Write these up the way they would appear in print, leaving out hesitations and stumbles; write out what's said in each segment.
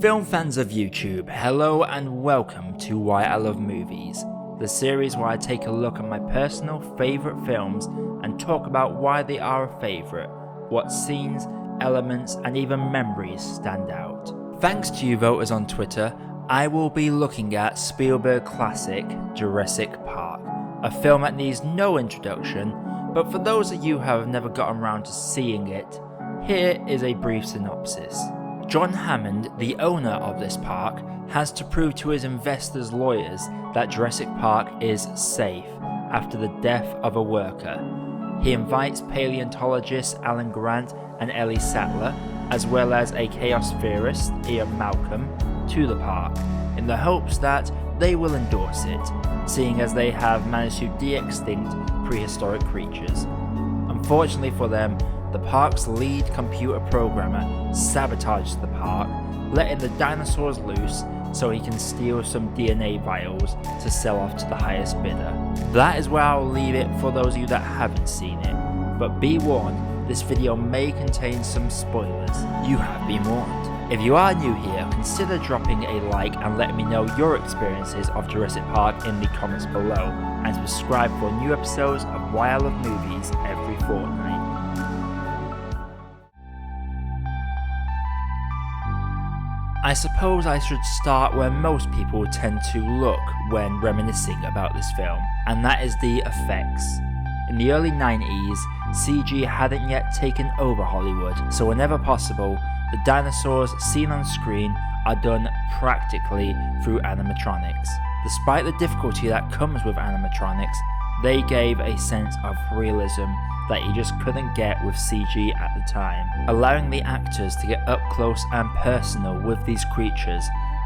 Film fans of YouTube, hello and welcome to Why I Love Movies, the series where I take a look at my personal favourite films and talk about why they are a favourite, what scenes, elements and even memories stand out. Thanks to you voters on Twitter, I will be looking at Spielberg classic Jurassic Park, a film that needs no introduction, but for those of you who have never gotten around to seeing it, here is a brief synopsis. John Hammond, the owner of this park, has to prove to his investors' lawyers that Jurassic Park is safe after the death of a worker. He invites paleontologists Alan Grant and Ellie Sattler, as well as a chaos theorist, Ian Malcolm, to the park, in the hopes that they will endorse it, seeing as they have managed to de-extinct prehistoric creatures. Unfortunately for them, the park's lead computer programmer sabotages the park, letting the dinosaurs loose so he can steal some DNA vials to sell off to the highest bidder. That is where I'll leave it for those of you that haven't seen it, but be warned, this video may contain some spoilers. You have been warned. If you are new here, consider dropping a like and letting me know your experiences of Jurassic Park in the comments below, and subscribe for new episodes of Why I Love Movies every fortnight. I suppose I should start where most people tend to look when reminiscing about this film, and that is the effects. In the early 90s, CG hadn't yet taken over Hollywood, so whenever possible, the dinosaurs seen on screen are done practically through animatronics. Despite the difficulty that comes with animatronics, they gave a sense of realism that you just couldn't get with CG at the time. Allowing the actors to get up close and personal with these creatures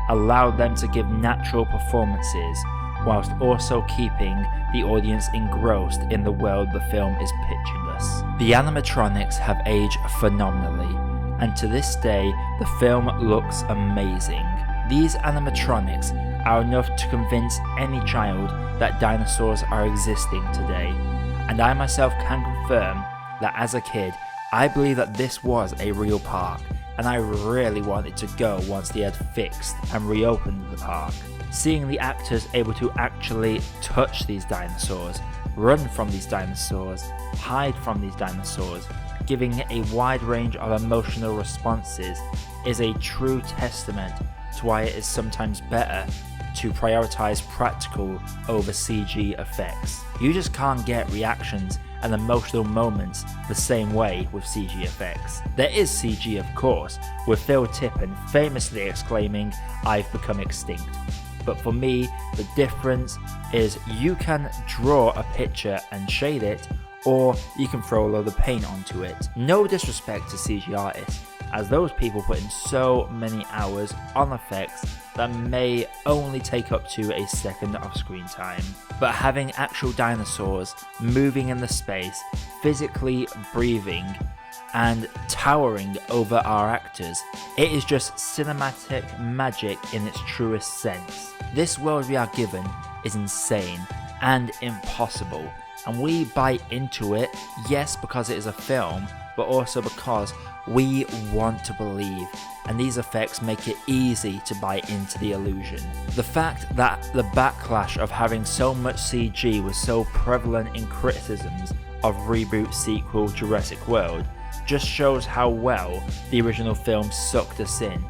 allowed them to give natural performances, whilst also keeping the audience engrossed in the world the film is pitching us. The animatronics have aged phenomenally, and to this day the film looks amazing. These animatronics are enough to convince any child that dinosaurs are existing today, and I myself can confirm that as a kid I believe that this was a real park, and I really wanted to go once they had fixed and reopened the park. Seeing the actors able to actually touch these dinosaurs, run from these dinosaurs, hide from these dinosaurs, giving a wide range of emotional responses is a true testament to why it is sometimes better to prioritize practical over CG effects. You just can't get reactions and emotional moments the same way with CG effects. There is CG, of course, with Phil Tippett famously exclaiming, "I've become extinct." But for me, the difference is you can draw a picture and shade it, or you can throw a load of paint onto it. No disrespect to CG artists, as those people put in so many hours on effects that may only take up to a second of screen time. But having actual dinosaurs moving in the space, physically breathing, and towering over our actors, it is just cinematic magic in its truest sense. This world we are given is insane and impossible, and we buy into it, yes, because it is a film, but also because we want to believe, and these effects make it easy to buy into the illusion. The fact that the backlash of having so much CG was so prevalent in criticisms of reboot sequel Jurassic World just shows how well the original film sucked us in.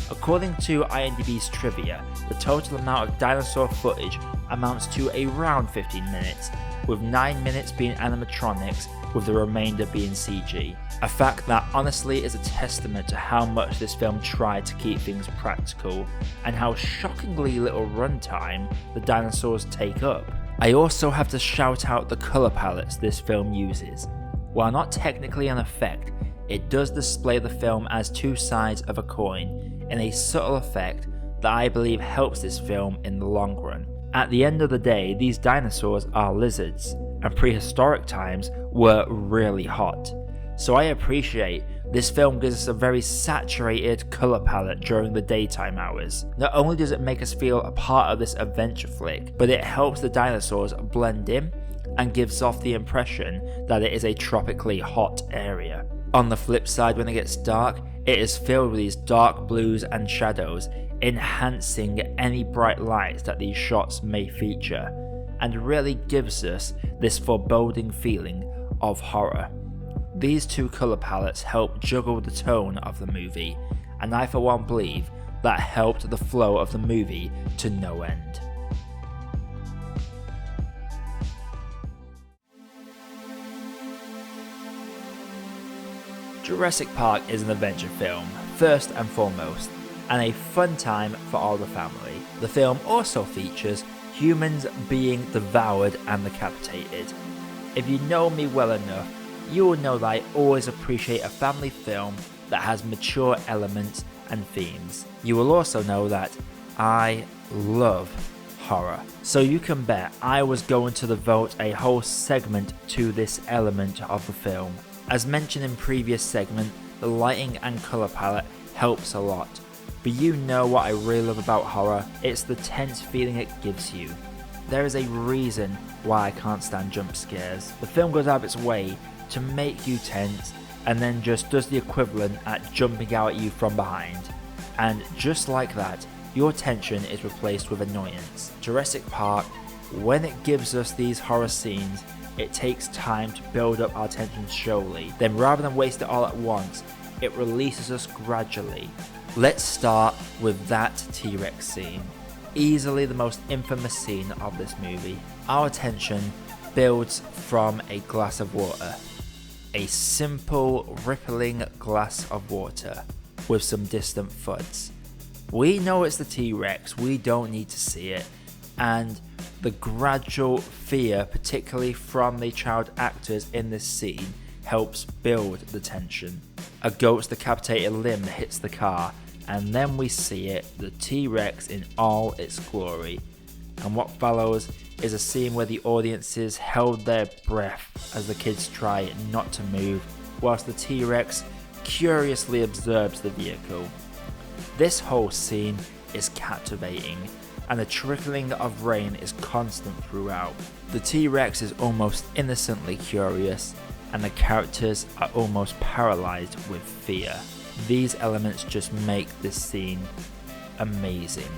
According to IMDb's trivia, the total amount of dinosaur footage amounts to around 15 minutes, with 9 minutes being animatronics, with the remainder being CG. A fact that honestly is a testament to how much this film tried to keep things practical, and how shockingly little runtime the dinosaurs take up. I also have to shout out the colour palettes this film uses. While not technically an effect, it does display the film as two sides of a coin, in a subtle effect that I believe helps this film in the long run. At the end of the day, these dinosaurs are lizards, and prehistoric times were really hot. So I appreciate this film gives us a very saturated colour palette during the daytime hours. Not only does it make us feel a part of this adventure flick, but it helps the dinosaurs blend in and gives off the impression that it is a tropically hot area. On the flip side, when it gets dark, it is filled with these dark blues and shadows, enhancing any bright lights that these shots may feature, and really gives us this foreboding feeling of horror. These two colour palettes help juggle the tone of the movie, and I for one believe that helped the flow of the movie to no end. Jurassic Park is an adventure film, first and foremost, and a fun time for all the family. The film also features humans being devoured and decapitated. If you know me well enough, you will know that I always appreciate a family film that has mature elements and themes. You will also know that I love horror, so you can bet I was going to devote a whole segment to this element of the film. As mentioned in previous segment, the lighting and colour palette helps a lot, but you know what I really love about horror, it's the tense feeling it gives you. There is a reason why I can't stand jump scares. The film goes out of its way to make you tense and then just does the equivalent at jumping out at you from behind. And just like that, your tension is replaced with annoyance. Jurassic Park, when it gives us these horror scenes, it takes time to build up our tension slowly. Then rather than waste it all at once, it releases us gradually. Let's start with that T-Rex scene. Easily the most infamous scene of this movie. Our tension builds from a glass of water. A simple rippling glass of water with some distant thuds. We know it's the T-Rex, we don't need to see it, and the gradual fear, particularly from the child actors in this scene, helps build the tension. A goat's decapitated limb hits the car, and then we see it, the T-Rex in all its glory. And what follows is a scene where the audiences held their breath as the kids try not to move, whilst the T-Rex curiously observes the vehicle. This whole scene is captivating, and the trickling of rain is constant throughout. The T-Rex is almost innocently curious, and the characters are almost paralyzed with fear. These elements just make this scene amazing.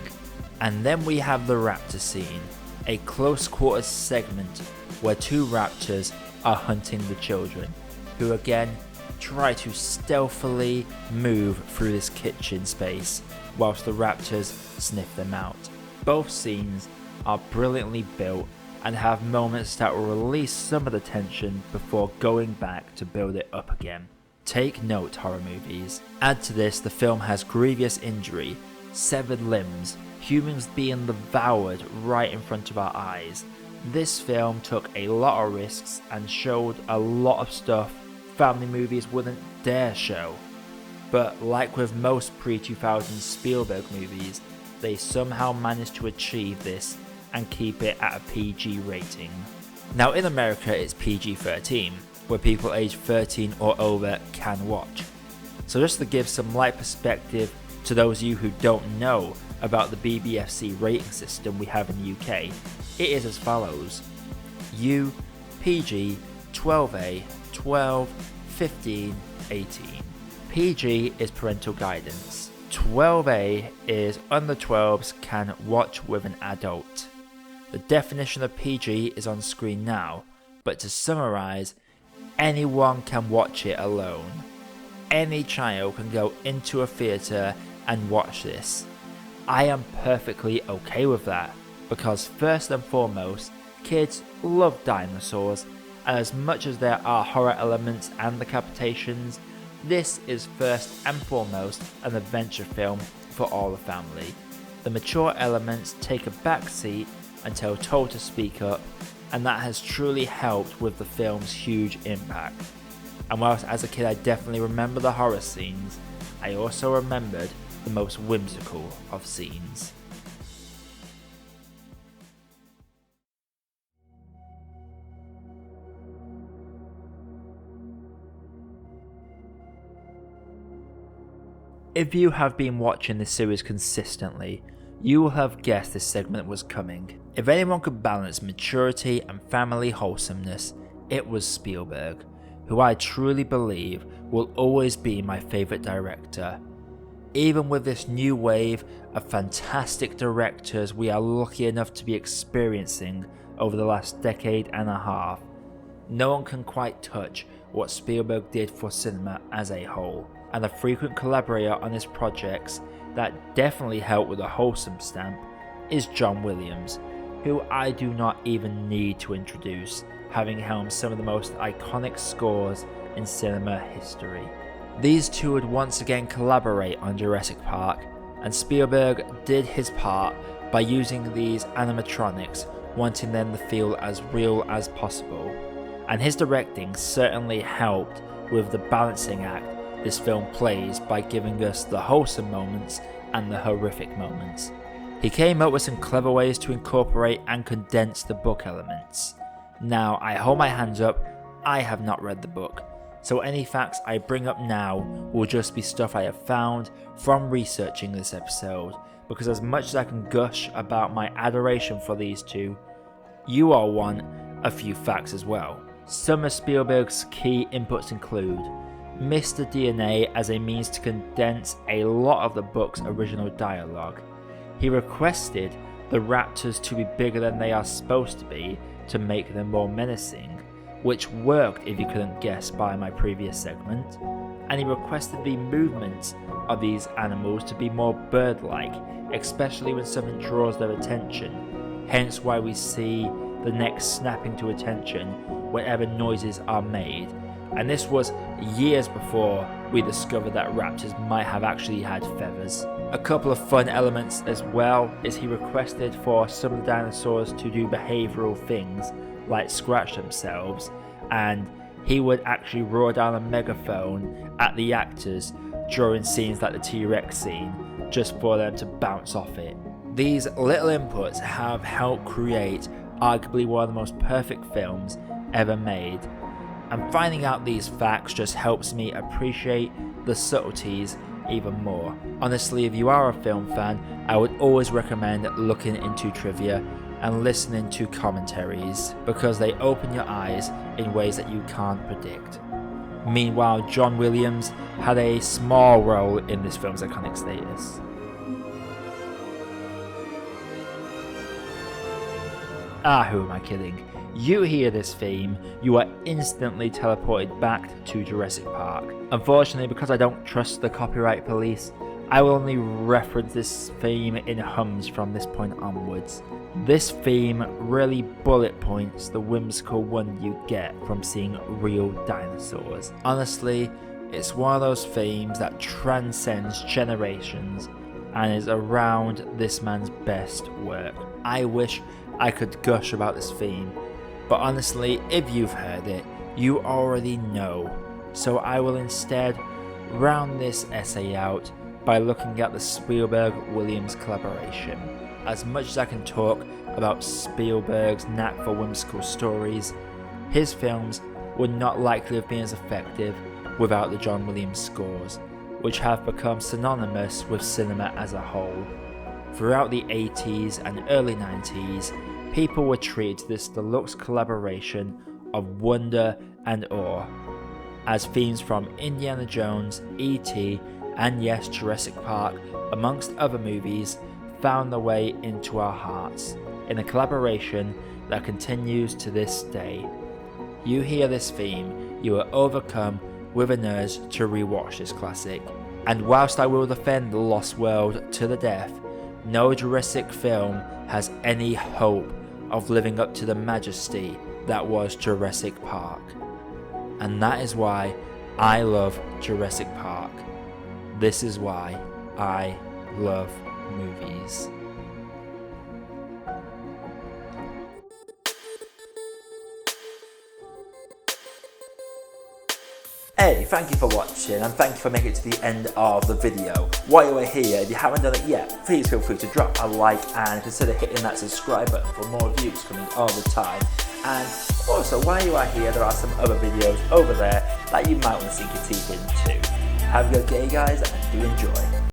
And then we have the raptor scene, a close quarters segment where two raptors are hunting the children, who again try to stealthily move through this kitchen space whilst the raptors sniff them out. Both scenes are brilliantly built and have moments that will release some of the tension before going back to build it up again. Take note, horror movies. Add to this, the film has grievous injury, severed limbs, humans being devoured right in front of our eyes. This film took a lot of risks and showed a lot of stuff family movies wouldn't dare show. But like with most pre-2000s Spielberg movies, they somehow managed to achieve this and keep it at a PG rating. Now in America it's PG-13, where people aged 13 or over can watch. So just to give some light perspective to those of you who don't know about the BBFC rating system we have in the UK, it is as follows: U, PG, 12A, 12, 15, 18. PG is parental guidance. 12A is under 12s can watch with an adult. The definition of PG is on screen now, but to summarise, anyone can watch it alone. Any child can go into a theatre and watch this. I am perfectly okay with that, because first and foremost, kids love dinosaurs, and as much as there are horror elements and decapitations, this is first and foremost an adventure film for all the family. The mature elements take a back seat until told to speak up, and that has truly helped with the film's huge impact. And whilst as a kid I definitely remember the horror scenes, I also remembered the most whimsical of scenes. If you have been watching this series consistently, you will have guessed this segment was coming. If anyone could balance maturity and family wholesomeness, it was Spielberg, who I truly believe will always be my favourite director. Even with this new wave of fantastic directors we are lucky enough to be experiencing over the last decade and a half, no one can quite touch what Spielberg did for cinema as a whole, and a frequent collaborator on his projects that definitely helped with the Wholesome stamp is John Williams, who I do not even need to introduce, having helmed some of the most iconic scores in cinema history. These two would once again collaborate on Jurassic Park, and Spielberg did his part by using these animatronics, wanting them to feel as real as possible, and his directing certainly helped with the balancing act this film plays by giving us the wholesome moments and the horrific moments. He came up with some clever ways to incorporate and condense the book elements. Now, I hold my hands up, I have not read the book, so any facts I bring up now will just be stuff I have found from researching this episode, because as much as I can gush about my adoration for these two, you all want a few facts as well. Some of Spielberg's key inputs include Mr. DNA as a means to condense a lot of the book's original dialogue. He requested the raptors to be bigger than they are supposed to be to make them more menacing, which worked if you couldn't guess by my previous segment, and he requested the movements of these animals to be more bird-like, especially when something draws their attention, hence why we see the neck snapping to attention whenever noises are made, and this was years before we discovered that raptors might have actually had feathers. A couple of fun elements as well is he requested for some of the dinosaurs to do behavioural things like scratch themselves, and he would actually roar down a megaphone at the actors during scenes like the T-Rex scene just for them to bounce off it. These little inputs have helped create arguably one of the most perfect films ever made, and finding out these facts just helps me appreciate the subtleties even more. Honestly, if you are a film fan, I would always recommend looking into trivia and listening to commentaries, because they open your eyes in ways that you can't predict. Meanwhile, John Williams had a small role in this film's iconic status. Who am I kidding? You hear this theme, you are instantly teleported back to Jurassic Park. Unfortunately, because I don't trust the copyright police, I will only reference this theme in hums from this point onwards. This theme really bullet points the whimsical wonder you get from seeing real dinosaurs. Honestly, it's one of those themes that transcends generations and is around this man's best work. I wish I could gush about this theme, but honestly, if you've heard it, you already know. So I will instead round this essay out by looking at the Spielberg-Williams collaboration. As much as I can talk about Spielberg's knack for whimsical stories, his films would not likely have been as effective without the John Williams scores, which have become synonymous with cinema as a whole. Throughout the 80s and early 90s, people were treated to this deluxe collaboration of wonder and awe, as themes from Indiana Jones, E.T., and yes, Jurassic Park, amongst other movies, found their way into our hearts, in a collaboration that continues to this day. You hear this theme, you are overcome with an urge to rewatch this classic. And whilst I will defend The Lost World to the death, no Jurassic film has any hope of living up to the majesty that was Jurassic Park. And that is why I love Jurassic Park. This is why I love movies. Hey, thank you for watching and thank you for making it to the end of the video. While you are here, if you haven't done it yet, please feel free to drop a like and consider hitting that subscribe button for more reviews coming all the time. And also, while you are here, there are some other videos over there that you might want to sink your teeth into. Have a good day, guys, and do enjoy.